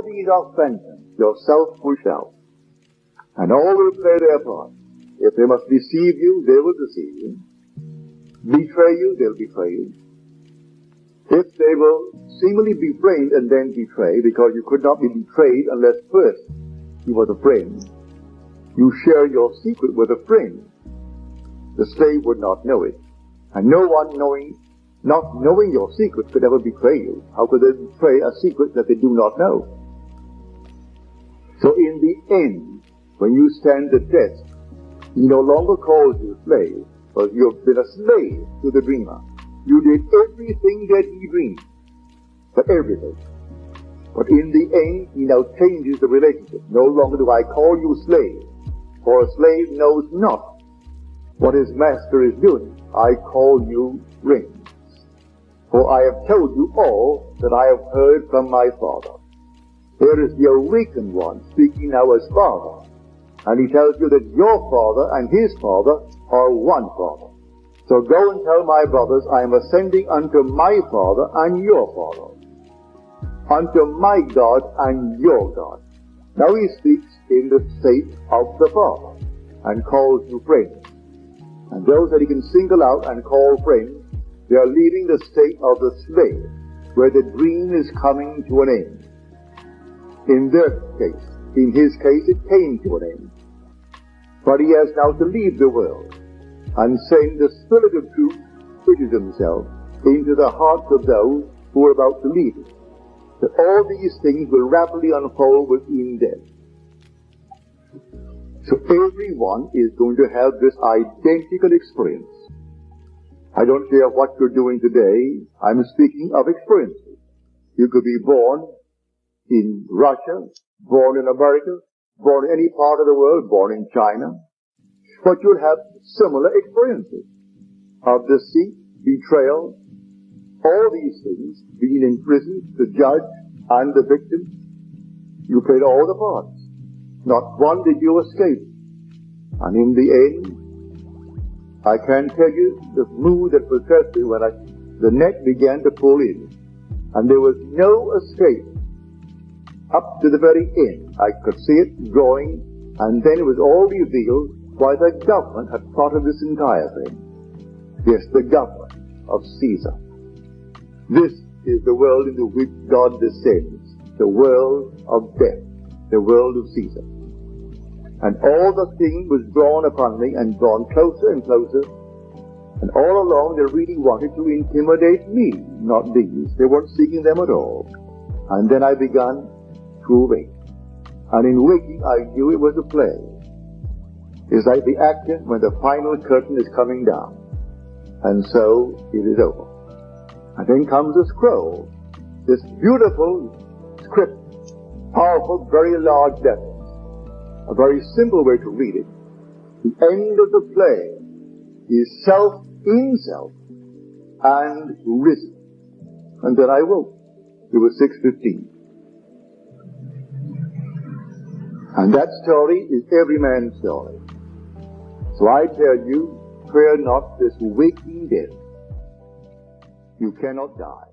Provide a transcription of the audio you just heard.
all these are phantoms, yourself will shout. And all will play their part. If they must deceive you, they will deceive you. Betray you, they'll betray you. If they will seemingly be framed and then betray, because you could not be betrayed unless first you were the friend, you share your secret with a friend, the slave would not know it. And no one not knowing your secret could ever betray you. How could they betray a secret that they do not know? So in the end, when you stand the test, he no longer calls you slave, but you have been a slave to the dreamer. You did everything that he dreamed, but everything. But in the end, he now changes the relationship. No longer do I call you slave, for a slave knows not what his master is doing. I call you friend, for I have told you all that I have heard from my Father. Here is the awakened one speaking now as Father, and he tells you that your Father and his Father are one Father. So go and tell my brothers, I am ascending unto my Father and your Father, unto my God and your God. Now he speaks in the state of the Father, and calls you friends. And those that he can single out and call friends, they are leaving the state of the slave, where the dream is coming to an end. In their case, in his case, it came to an end. But he has now to leave the world and send the Spirit of truth, which is himself, into the hearts of those who are about to leave it. That all these things will rapidly unfold within them. So everyone is going to have this identical experience. I don't care what you're doing today, I'm speaking of experiences. You could be born in Russia, born in America, born in any part of the world, born in China, but you'll have similar experiences of deceit, betrayal, all these things, being in prison, the judge and the victim. You played all the parts. Not one did you escape. And in the end, I can tell you the mood that possessed me when the net began to pull in. And there was no escape up to the very end. I could see it growing, and then it was all revealed why the government had plotted this entire thing. Yes, the government of Caesar. This is the world into which God descends, the world of death, the world of Caesar. And all the thing was drawn upon me and drawn closer and closer, and all along they really wanted to intimidate me, not these. They weren't seeking them at all. And then I began to awake. And in waking I knew it was a play. It's like the actor when the final curtain is coming down. And so it is over. And then comes a scroll, this beautiful script, powerful, very large letters. A very simple way to read it. The end of the play is self in self and risen. And then I woke. It was 6:15. And that story is every man's story. So I tell you, fear not this waking death. You cannot die.